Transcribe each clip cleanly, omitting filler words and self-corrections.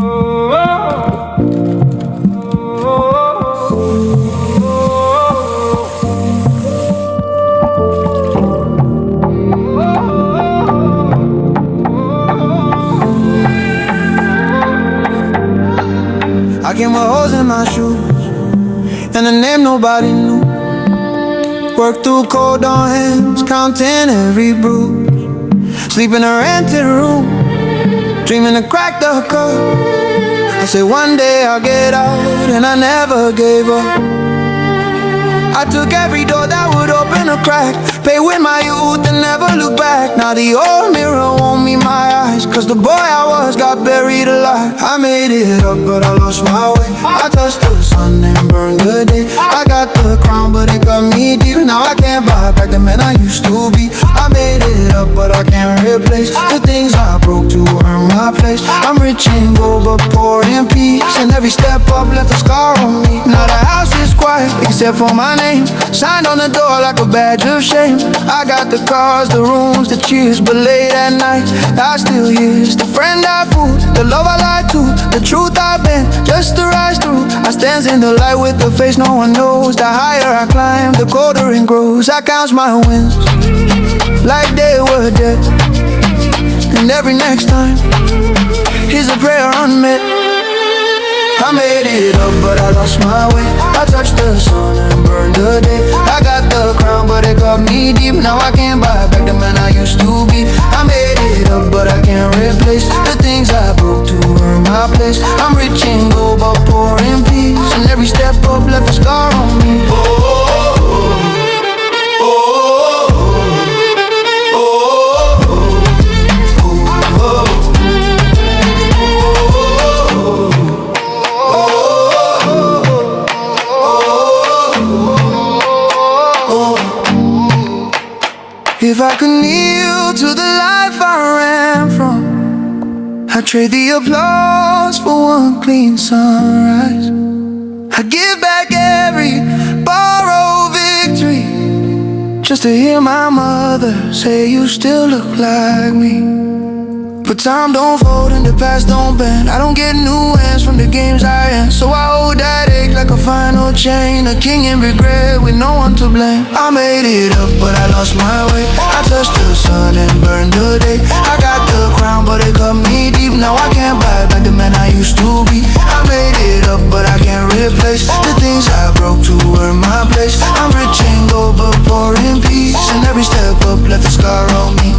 I came with holes in my shoes and a name nobody knew. Worked through cold on hands, counting every bruise. Sleep in a rented room, dreaming to crack the code. I said one day I'll get out, and I never gave up. I took every door that would open a crack, paid with my youth and never looked back. Now the old mirror won't meet my eyes, cause the boy I was got buried alive. I made it up but I lost my way. I touched the sun and burned the day. I got the crown but it got me deep. Now I can't buy back the man I used to be. I made it up but I can't replace the things I broke to earn my place. I'm rich in gold but poor in peace, and every step up left a scar on me. Now the house is quiet except for my name, signed on the door like a badge of shame. I got the cars, the rooms, the cheers, but late at night I still hear the friend I fooled, the love I lied to, the truth I bent just to rise through. I stands in the light with the face no one knows. The higher I climb, the colder it grows. I count my wins like they were dead, and every next time is a prayer unmet. I made it up but I lost my way. I touched the sun and burned the day. I got the crown but it got me deep. Now I can't buy back the man I used to be. I made it up but I can't replace the things I broke to earn my place. I'm rich in gold but poor in peace, and every step up left a scar on me. If I could kneel to the life I ran from, I'd trade the applause for one clean sunrise. I'd give back every borrowed victory just to hear my mother say you still look like me. But time don't fold and the past don't bend. I don't get new ends from the games I end, so I hold that ache like a final chain, a king in regret with no one to blame. I made it up but I lost my way. I touched the sun and burned the day. I got the crown but it cut me deep. Now I can't buy back the man I used to be. I made it up but I can't replace the things I broke to earn my place. I'm rich in gold but poor in peace, and every step up left a scar on me.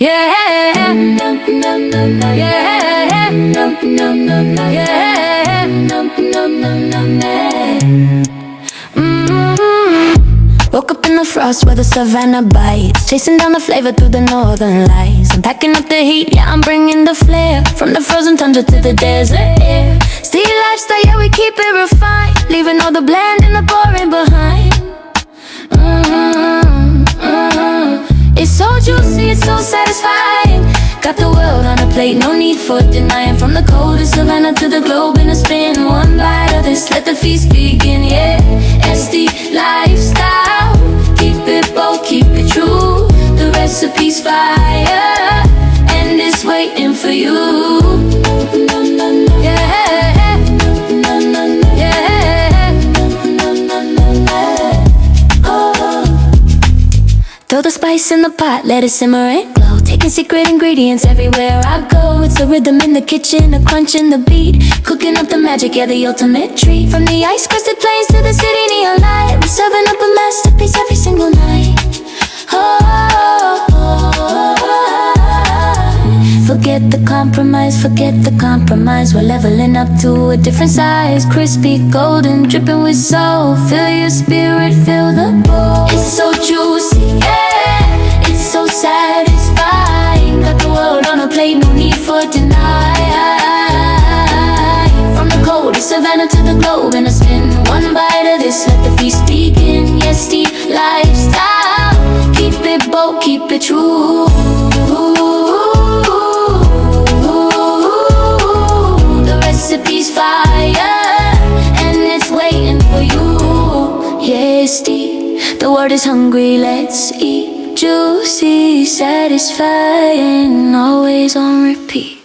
Yeah, woke up in the frost where the savanna bites, chasing down the flavor through the northern lights. I'm packing up the heat, yeah, I'm bringing the flare, from the frozen tundra to the desert air. Steel lifestyle, yeah, we keep it refined, leaving all the bland and the boring behind. It's so juicy, it's so satisfying. Got the world on a plate, no need for denying. From the coldest savanna to the globe in a spin. One bite of this, let the feast begin, yeah. SD lifestyle, keep it bold, keep it true. The recipe's fire, and it's waiting for you. Yeah, yeah. Oh. Throw the spice in the pot, let it simmer and glow. Taking secret ingredients everywhere I go. It's a rhythm in the kitchen, a crunch in the beat. Cooking up the magic, yeah, the ultimate treat. From the ice-crusted plains to the city neon light, we're serving up a masterpiece every single night. Forget the compromise, we're leveling up to a different size. Crispy, golden, dripping with soul. Feel your spirit, feel the bowl. It's so juicy, yeah, it's so satisfying. Got the world on a plate, no need for deny. From the coldest savanna to the globe in a spin. One bite of this, let the feast begin. Yes, the lifestyle, keep it bold, keep it true. Recipe's fire, and it's waiting for you. Yes, the world is hungry, let's eat. Juicy, satisfying, always on repeat.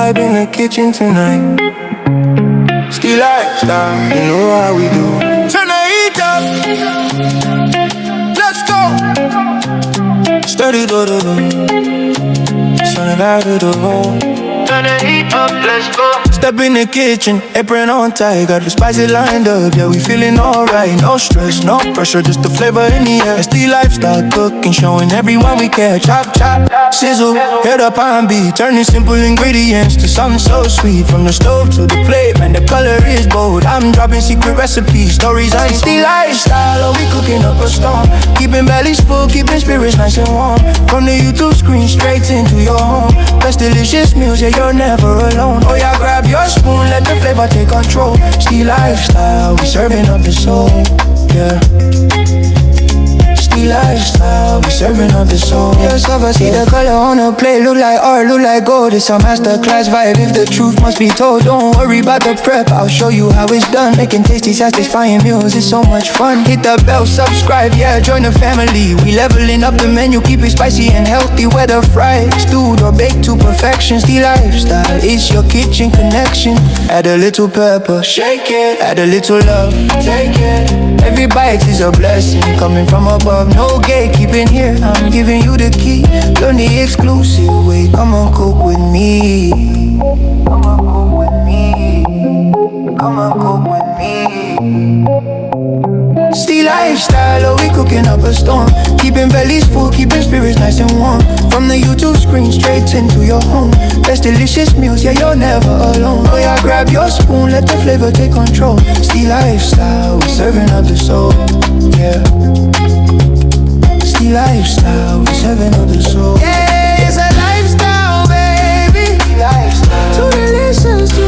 vibe in the kitchen tonight. Still lifestyle, you know how we do. Turn the heat up. Let's go. Steady do do do. Turn it out to the road. Turn the heat up, let's go. Step in the kitchen, apron on tight, got the spices lined up, yeah, we feeling alright. No stress, no pressure, just the flavor in the air. It's the lifestyle cooking, showing everyone we care. Chop, chop, sizzle, head up and beat, turning simple ingredients to something so sweet. From the stove to the plate, man, the color is bold. I'm dropping secret recipes, stories and it's the lifestyle, oh, we cooking up a storm. Keeping bellies full, keeping spirits nice and warm. From the YouTube screen straight into your home. Best delicious meals, yeah, you're never alone. Oh yeah, grab your spoon, let the flavor take control. Still lifestyle, we serving up the soul, yeah. Still lifestyle, we serving up the soul. Yes, I see the color on the plate, look like art, look like gold. It's a masterclass vibe, if the truth must be told. Don't worry about the prep, I'll show you how it's done. Making tasty, satisfying meals, it's so much fun. Hit the bell, subscribe, yeah, join the family. We leveling up the menu, keep it spicy and healthy. Whether fried, stewed or baked to perfection. Still lifestyle, it's your kitchen connection. Add a little pepper, shake it. Add a little love, take it. Every bite is a blessing, coming from above. No gatekeeping here, I'm giving you the key. Learn the exclusive way, come on, cook with me. Come on, cook with me. Come on, cook with me. Still lifestyle, oh, we cooking up a storm. Keeping bellies full, keeping spirits nice and warm. From the YouTube screen straight into your home. Best delicious meals, yeah, you're never alone. Oh yeah, grab your spoon, let the flavor take control. Still lifestyle, we serving up the soul, yeah. Still lifestyle, we serving up the soul. Yeah, it's a lifestyle, baby. Lifestyle. Too delicious.